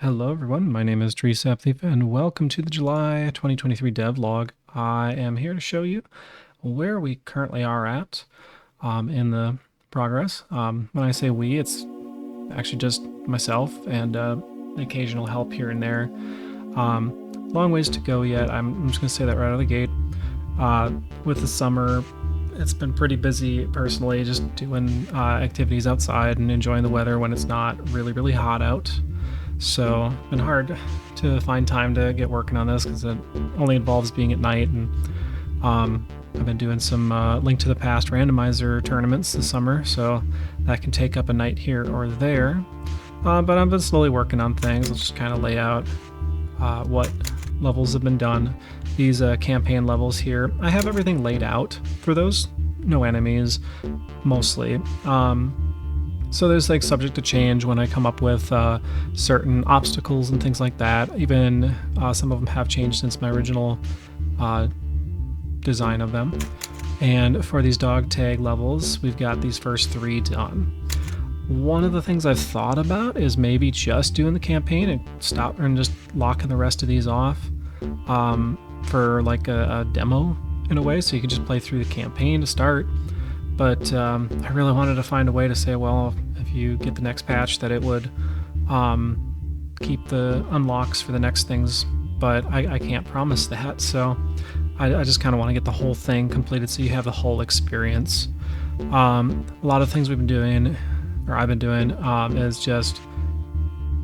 Hello everyone, my name is Teresa Thief and welcome to the July 2023 devlog. I am here to show you where we currently are at in the progress. When I say we, it's actually just myself and occasional help here and there. Long ways to go yet, I'm just going to say that right out of the gate. With the summer, it's been pretty busy personally, just doing activities outside and enjoying the weather when it's not really hot out. So it's been hard to find time to get working on this because it only involves being at night. And I've been doing some Link to the Past randomizer tournaments this summer, so that can take up a night here or there. But I've been slowly working on things. I'll just kind of lay out what levels have been done. These campaign levels here, I have everything laid out for those. No enemies, mostly. So there's like subject to change when I come up with certain obstacles and things like that. Even some of them have changed since my original design of them. And for these dog tag levels, we've got these first 3 done. One of the things I've thought about is maybe just doing the campaign and stop and just locking the rest of these off for like a demo in a way, so you can just play through the campaign to start. But I really wanted to find a way to say, well, if you get the next patch, that it would keep the unlocks for the next things, but I can't promise that. So I just kind of want to get the whole thing completed so you have the whole experience. A lot of things we've been doing, or I've been doing, is just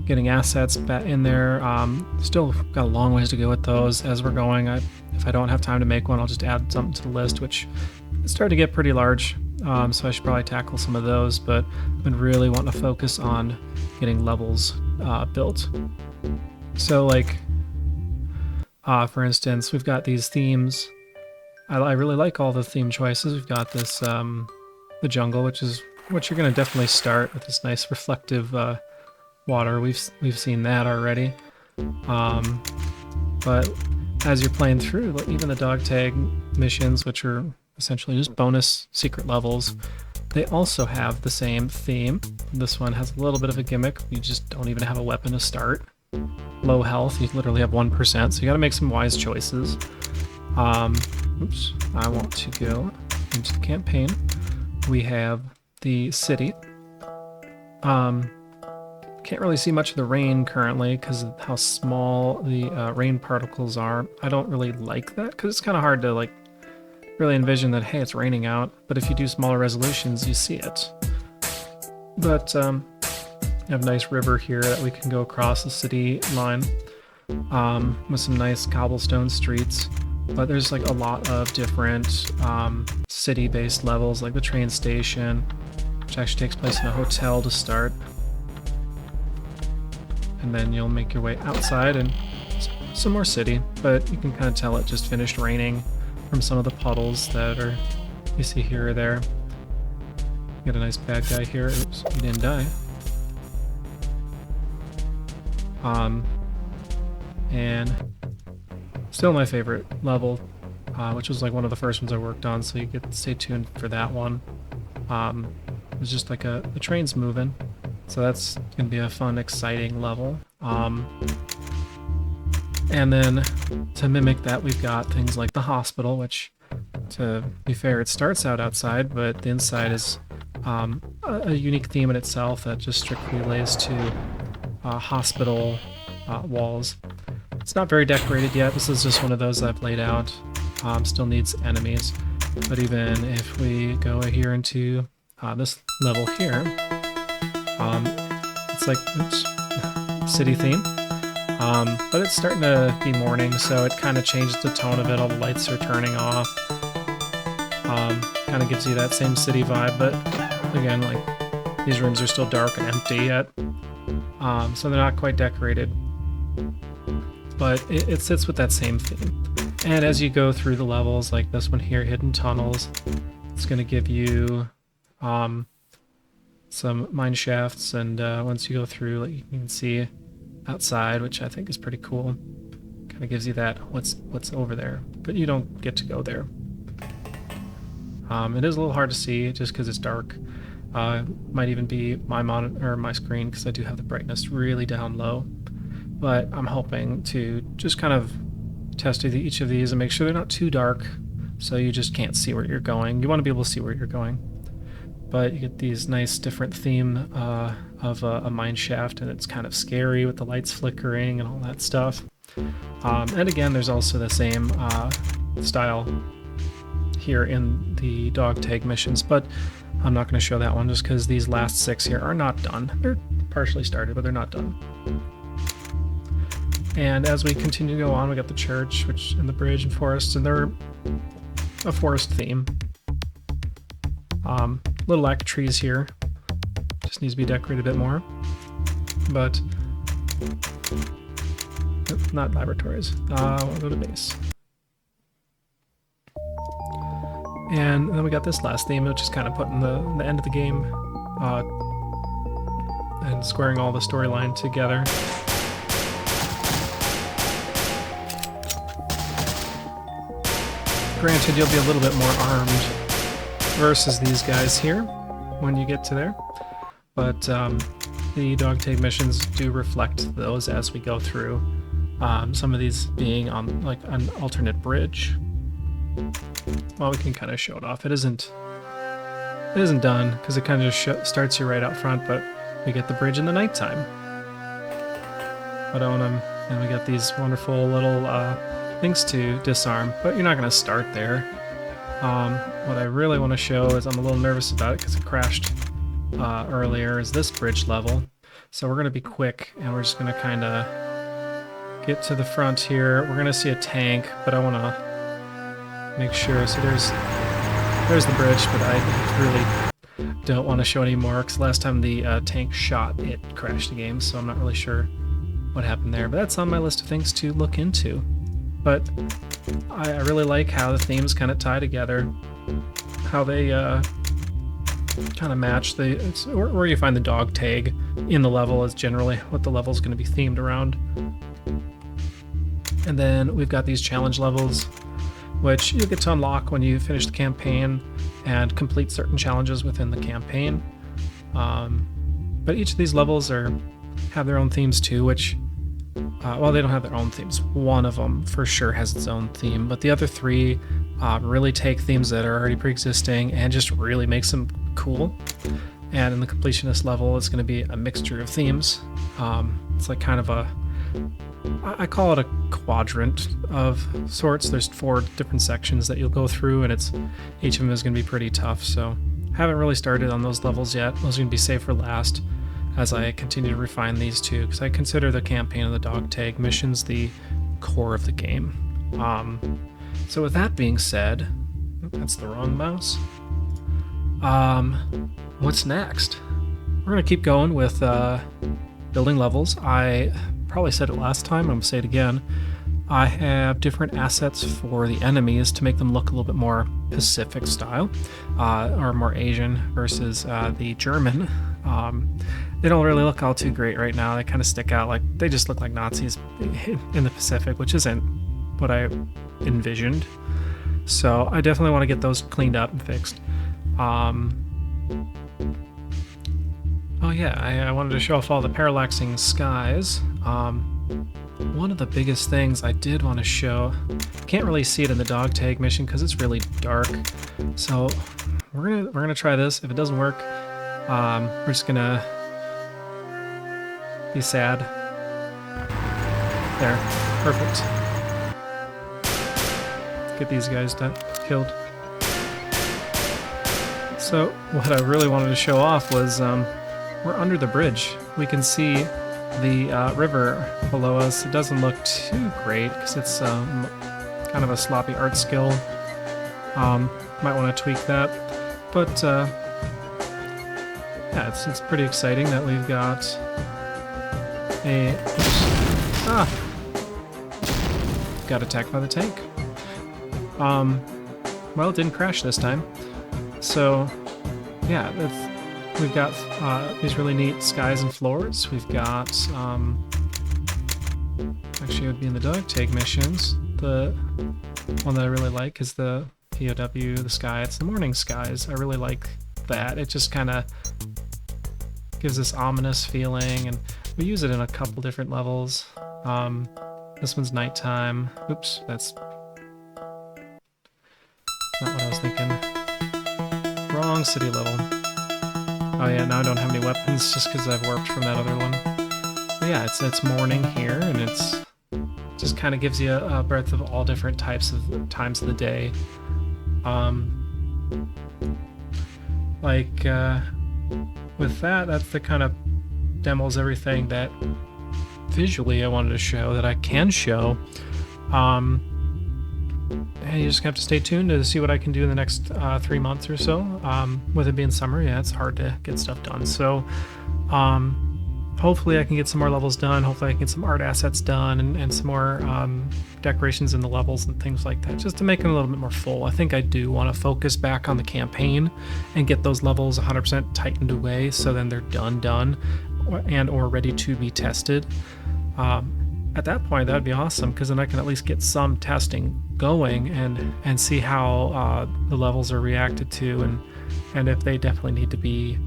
getting assets back in there. Still got a long ways to go with those as we're going. If I don't have time to make one, I'll just add something to the list, which is starting to get pretty large. So I should probably tackle some of those, but I've been really wanting to focus on getting levels built. So like, for instance, we've got these themes. I really like all the theme choices. We've got this, the jungle, which is what you're going to definitely start with, this nice reflective water. We've seen that already. But as you're playing through, even the dog tag missions, which are essentially just bonus secret levels, they also have the same theme. This one has a little bit of a gimmick. You just don't even have a weapon to start. Low health, you literally have 1%, so you gotta make some wise choices. Oops, I want to go into the campaign. We have the city. Can't really see much of the rain currently because of how small the rain particles are. I don't really like that because it's kind of hard to like really envision that, hey, it's raining out, but if you do smaller resolutions, you see it. But you have a nice river here that we can go across the city line with some nice cobblestone streets. But there's like a lot of different city-based levels, like the train station, which actually takes place in a hotel to start. And then you'll make your way outside and some more city, but you can kind of tell it just finished raining from some of the puddles that are you see here or there. Got a nice bad guy here. Oops, he didn't die. And still my favorite level, which was like one of the first ones I worked on, so you get to stay tuned for that one. It's just like the train's moving, so that's gonna be a fun, exciting level. And then to mimic that, we've got things like the hospital, which, to be fair, it starts out outside, but the inside is a unique theme in itself that just strictly relates to hospital walls. It's not very decorated yet. This is just one of those I've laid out. Still needs enemies. But even if we go here into this level here, it's like, oops, city theme. But it's starting to be morning, so it kind of changes the tone of it. All the lights are turning off. Kind of gives you that same city vibe, but again, like, these rooms are still dark and empty yet. So they're not quite decorated. But it sits with that same theme. And as you go through the levels, like this one here, Hidden Tunnels, it's going to give you some mine shafts, and once you go through, like, you can see outside, which I think is pretty cool. Kind of gives you that what's over there, but you don't get to go there. It is a little hard to see just because it's dark. Might even be my monitor or my screen, because I do have the brightness really down low. but I'm hoping to just kind of test each of these and make sure they're not too dark, so you just can't see where you're going. You want to be able to see where you're going, but you get these nice different theme of a mine shaft, and it's kind of scary with the lights flickering and all that stuff. And again, there's also the same style here in the dog tag missions, but I'm not going to show that one just because these last 6 here are not done. They're partially started, but they're not done. And as we continue to go on, we got the church, and the bridge and forests, and they're a forest theme. Little lack of trees here. Just needs to be decorated a bit more. But not laboratories. We'll go to base. And then we got this last theme, which is kind of putting the end of the game and squaring all the storyline together. Granted, you'll be a little bit more armed versus these guys here when you get to there, but the dog tag missions do reflect those as we go through. Some of these being on like an alternate bridge. Well, we can kind of show it off. It isn't done because it kind of just starts you right out front, but we get the bridge in the nighttime. But on them, and we got these wonderful little things to disarm, but you're not going to start there. What I really want to show is I'm a little nervous about it because it crashed earlier, is this bridge level. So we're going to be quick, and we're just going to kind of get to the front here. We're going to see a tank, but I want to make sure. So there's the bridge, but I really don't want to show any more because last time the tank shot, it crashed the game, so I'm not really sure what happened there. But that's on my list of things to look into. But I really like how the themes kind of tie together, how they kind of match where you find the dog tag in the level is generally what the level is going to be themed around. And then we've got these challenge levels, which you get to unlock when you finish the campaign and complete certain challenges within the campaign. But each of these levels have their own themes too, which, well, they don't have their own themes. One of them for sure has its own theme, but the other 3 really take themes that are already pre-existing and just really makes them cool. And in the Completionist level, it's going to be a mixture of themes. It's like kind of I call it a quadrant of sorts. There's 4 different sections that you'll go through, and each of them is going to be pretty tough. So haven't really started on those levels yet. Those are going to be saved for last as I continue to refine these 2, because I consider the campaign and the dog tag missions the core of the game. So with that being said, that's the wrong mouse. What's next? We're going to keep going with building levels. I probably said it last time, I'm going to say it again. I have different assets for the enemies to make them look a little bit more Pacific style, or more Asian versus the German. They don't really look all too great right now. They kind of stick out, like they just look like Nazis in the Pacific, which isn't what I envisioned. So I definitely want to get those cleaned up and fixed. Oh yeah, I wanted to show off all the parallaxing skies. One of the biggest things I did want to show, can't really see it in the dog tag mission because it's really dark. So we're gonna try this. If it doesn't work, we're just gonna be sad. There, perfect. Let's get these guys killed. So what I really wanted to show off was we're under the bridge. We can see the river below us. It doesn't look too great because it's kind of a sloppy art skill. Might want to tweak that, but yeah, it's pretty exciting that we've got got attacked by the tank. Well, it didn't crash this time, so yeah, we've got these really neat skies and floors. We've got, actually it would be in the dog tag missions. The one that I really like is the POW, the sky. It's the morning skies. I really like that. It just kind of gives this ominous feeling, and We use it in a couple different levels. This one's nighttime. Oops, that's not what I was thinking. Wrong city level. Oh yeah, now I don't have any weapons just because I've warped from that other one. But yeah, it's morning here, and it's just kind of gives you a breadth of all different types of times of the day. With that's the kind of demos everything that visually I wanted to show that I can show. And you just have to stay tuned to see what I can do in the next 3 months or so. With it being summer, yeah, it's hard to get stuff done. So hopefully I can get some more levels done. Hopefully I can get some art assets done and some more decorations in the levels and things like that, just to make it a little bit more full. I think I do want to focus back on the campaign and get those levels 100% tightened away, so then they're done, or ready to be tested. At that point, that'd be awesome, because then I can at least get some testing going and see how the levels are reacted to, and if they definitely need to be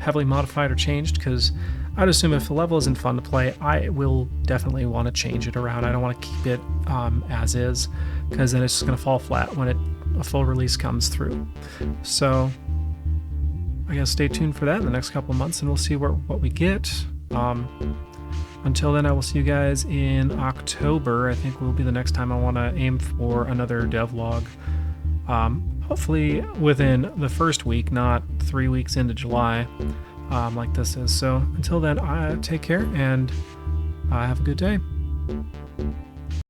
heavily modified or changed, because I'd assume if the level isn't fun to play, I will definitely want to change it around. I don't want to keep it as is, because then it's just going to fall flat when a full release comes through. So I guess stay tuned for that in the next couple of months, and we'll see what we get. Until then, I will see you guys in October. I think will be the next time I want to aim for another devlog. Hopefully within the first week, not 3 weeks into July, like this is. So until then, take care and have a good day.